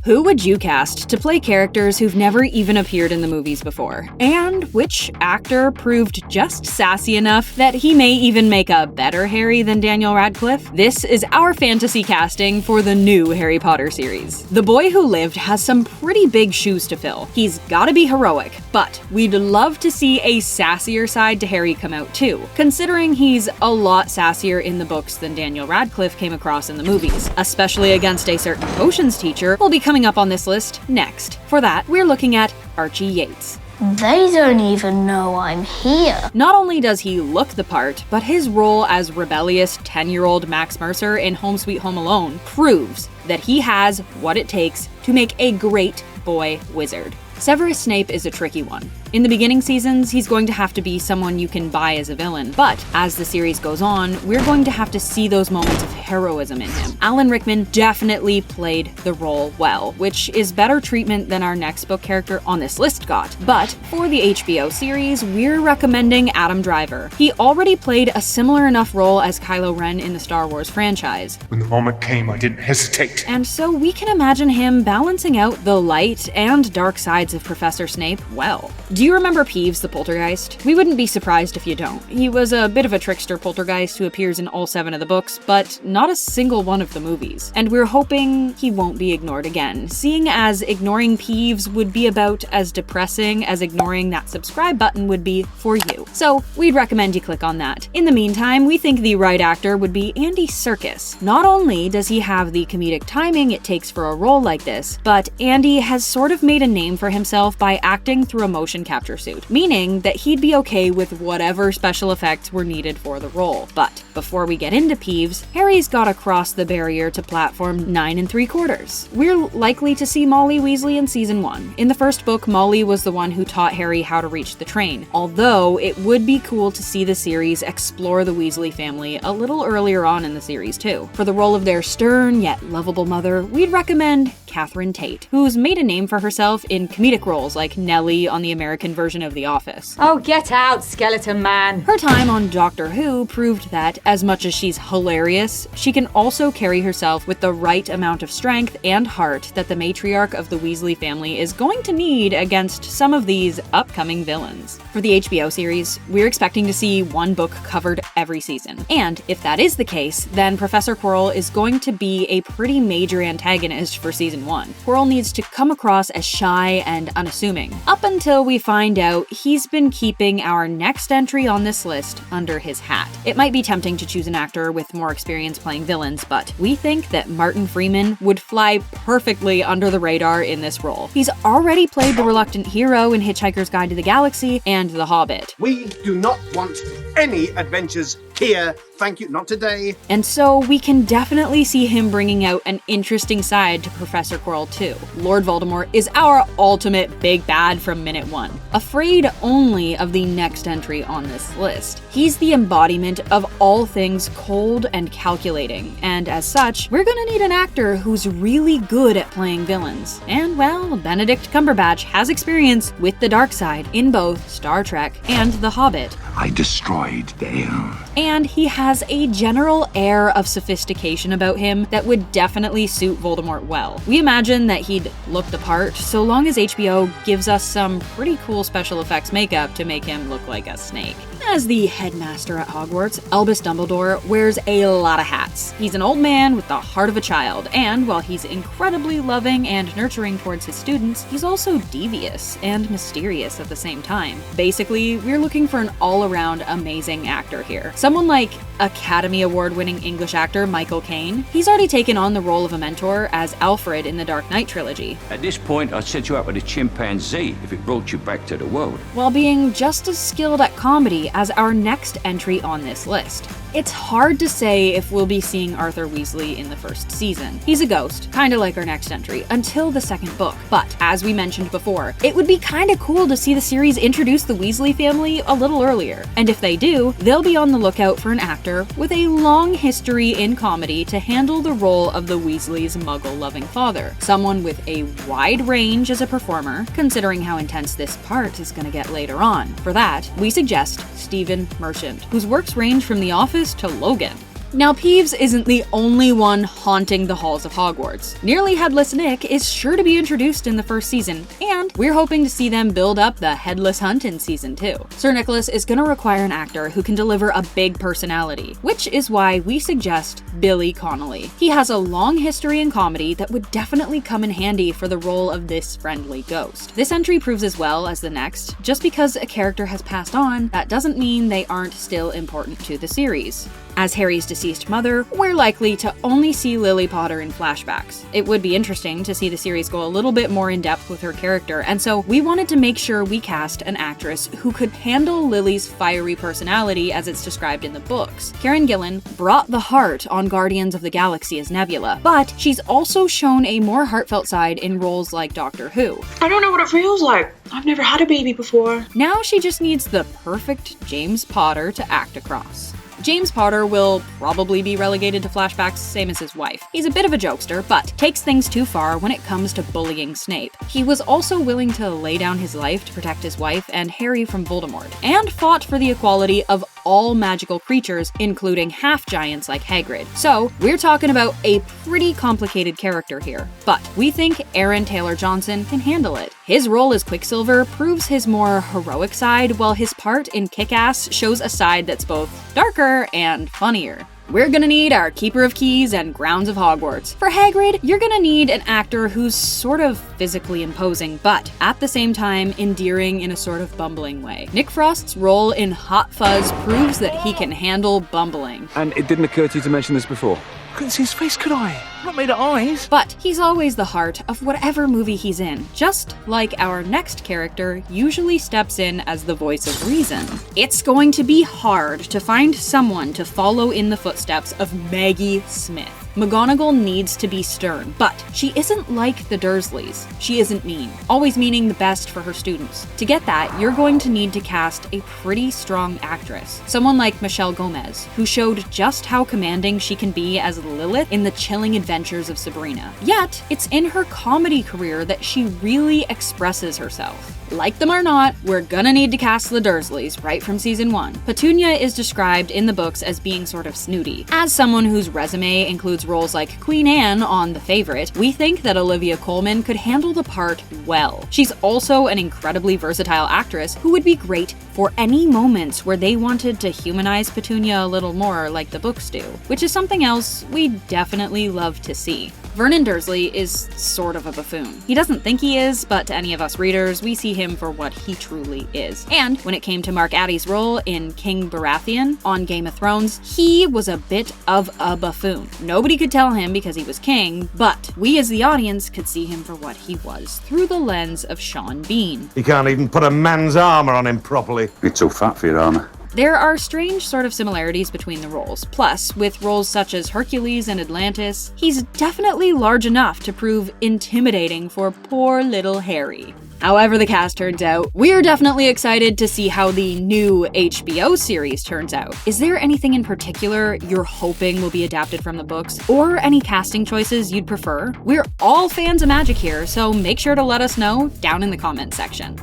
Who would you cast to play characters who've never even appeared in the movies before? And which actor proved just sassy enough that he may even make a better Harry than Daniel Radcliffe? This is our fantasy casting for the new Harry Potter series. The boy who lived has some pretty big shoes to fill. He's gotta be heroic, but we'd love to see a sassier side to Harry come out too, considering he's a lot sassier in the books than Daniel Radcliffe came across in the movies, especially against a certain potions teacher will be coming up on this list next. For that, we're looking at Archie Yates. They don't even know I'm here. Not only does he look the part, but his role as rebellious 10-year-old Max Mercer in Home Sweet Home Alone proves that he has what it takes to make a great boy wizard. Severus Snape is a tricky one. In the beginning seasons, he's going to have to be someone you can buy as a villain, but as the series goes on, we're going to have to see those moments of heroism in him. Alan Rickman definitely played the role well, which is better treatment than our next book character on this list got. But for the HBO series, we're recommending Adam Driver. He already played a similar enough role as Kylo Ren in the Star Wars franchise. When the moment came, I didn't hesitate. And so we can imagine him balancing out the light and dark sides of Professor Snape well. Do you remember Peeves the Poltergeist? We wouldn't be surprised if you don't. He was a bit of a trickster poltergeist who appears in all 7 of the books, but not a single one of the movies. And we're hoping he won't be ignored again, seeing as ignoring Peeves would be about as depressing as ignoring that subscribe button would be for you. So we'd recommend you click on that. In the meantime, we think the right actor would be Andy Serkis. Not only does he have the comedic timing it takes for a role like this, but Andy has sort of made a name for himself by acting through a motion capture suit, meaning that he'd be okay with whatever special effects were needed for the role. But before we get into Peeves, Harry's gotta cross the barrier to platform 9 3/4. We're likely to see Molly Weasley in season 1. In the first book, Molly was the one who taught Harry how to reach the train, although it would be cool to see the series explore the Weasley family a little earlier on in the series too. For the role of their stern yet lovable mother, we'd recommend Catherine Tate, who's made a name for herself in comedic roles like Nellie on the American version of The Office. Oh, get out, skeleton man! Her time on Doctor Who proved that, as much as she's hilarious, she can also carry herself with the right amount of strength and heart that the matriarch of the Weasley family is going to need against some of these upcoming villains. For the HBO series, we're expecting to see 1 book covered every season. And if that is the case, then Professor Quirrell is going to be a pretty major antagonist for season 1. Quirrell needs to come across as shy and unassuming, up until we find out he's been keeping our next entry on this list under his hat. It might be tempting to choose an actor with more experience playing villains, but we think that Martin Freeman would fly perfectly under the radar in this role. He's already played the reluctant hero in Hitchhiker's Guide to the Galaxy and The Hobbit. We do not want any adventures here. Thank you, not today. And so we can definitely see him bringing out an interesting side to Professor Quirrell too. Lord Voldemort is our ultimate big bad from minute 1, afraid only of the next entry on this list. He's the embodiment of all things cold and calculating, and as such, we're gonna need an actor who's really good at playing villains. And well, Benedict Cumberbatch has experience with the dark side in both Star Trek and The Hobbit. I destroyed Dale. And he has a general air of sophistication about him that would definitely suit Voldemort well. We imagine that he'd look the part so long as HBO gives us some pretty cool special effects makeup to make him look like a snake. As the headmaster at Hogwarts, Albus Dumbledore wears a lot of hats. He's an old man with the heart of a child, and while he's incredibly loving and nurturing towards his students, he's also devious and mysterious at the same time. Basically, we're looking for an all-around amazing actor here. Someone like Academy Award-winning English actor Michael Caine. He's already taken on the role of a mentor as Alfred in the Dark Knight trilogy. At this point, I'd set you up with a chimpanzee if it brought you back to the world. While being just as skilled at comedy as our next entry on this list. It's hard to say if we'll be seeing Arthur Weasley in the first season. He's a ghost, kinda like our next entry, until the second book. But, as we mentioned before, it would be kinda cool to see the series introduce the Weasley family a little earlier. And if they do, they'll be on the lookout for an actor with a long history in comedy to handle the role of the Weasley's muggle-loving father. Someone with a wide range as a performer, considering how intense this part is gonna get later on. For that, we suggest Stephen Merchant, whose works range from The Office to Logan. Now, Peeves isn't the only one haunting the halls of Hogwarts. Nearly Headless Nick is sure to be introduced in the first season, and we're hoping to see them build up the Headless Hunt in season 2. Sir Nicholas is gonna require an actor who can deliver a big personality, which is why we suggest Billy Connolly. He has a long history in comedy that would definitely come in handy for the role of this friendly ghost. This entry proves as well as the next, just because a character has passed on, that doesn't mean they aren't still important to the series. As Harry's deceased mother, we're likely to only see Lily Potter in flashbacks. It would be interesting to see the series go a little bit more in depth with her character, and so we wanted to make sure we cast an actress who could handle Lily's fiery personality as it's described in the books. Karen Gillan brought the heart on Guardians of the Galaxy as Nebula, but she's also shown a more heartfelt side in roles like Doctor Who. I don't know what it feels like. I've never had a baby before. Now she just needs the perfect James Potter to act across. James Potter will probably be relegated to flashbacks, same as his wife. He's a bit of a jokester, but takes things too far when it comes to bullying Snape. He was also willing to lay down his life to protect his wife and Harry from Voldemort, and fought for the equality of all magical creatures, including half-giants like Hagrid. So, we're talking about a pretty complicated character here, but we think Aaron Taylor-Johnson can handle it. His role as Quicksilver proves his more heroic side, while his part in Kick-Ass shows a side that's both darker and funnier. We're gonna need our Keeper of Keys and Grounds of Hogwarts. For Hagrid, you're gonna need an actor who's sort of physically imposing, but at the same time endearing in a sort of bumbling way. Nick Frost's role in Hot Fuzz proves that he can handle bumbling. And it didn't occur to you to mention this before? Couldn't see his face, could I? Not made of eyes. But he's always the heart of whatever movie he's in, just like our next character usually steps in as the voice of reason. It's going to be hard to find someone to follow in the footsteps of Maggie Smith. McGonagall needs to be stern, but she isn't like the Dursleys. She isn't mean, always meaning the best for her students. To get that, you're going to need to cast a pretty strong actress. Someone like Michelle Gomez, who showed just how commanding she can be as Lilith in the chilling adventures of Sabrina. Yet, it's in her comedy career that she really expresses herself. Like them or not, we're gonna need to cast the Dursleys right from season 1. Petunia is described in the books as being sort of snooty. As someone whose resume includes roles like Queen Anne on The Favourite, we think that Olivia Colman could handle the part well. She's also an incredibly versatile actress who would be great for any moments where they wanted to humanize Petunia a little more like the books do, which is something else we definitely love to see. Vernon Dursley is sort of a buffoon. He doesn't think he is, but to any of us readers, we see him for what he truly is. And when it came to Mark Addy's role in King Baratheon on Game of Thrones, he was a bit of a buffoon. Nobody could tell him because he was king, but we as the audience could see him for what he was, through the lens of Sean Bean. He can't even put a man's armour on him properly. You're too fat for your armour. There are strange sort of similarities between the roles. Plus, with roles such as Hercules and Atlantis, he's definitely large enough to prove intimidating for poor little Harry. However the cast turns out, we're definitely excited to see how the new HBO series turns out. Is there anything in particular you're hoping will be adapted from the books, or any casting choices you'd prefer? We're all fans of magic here, so make sure to let us know down in the comments section.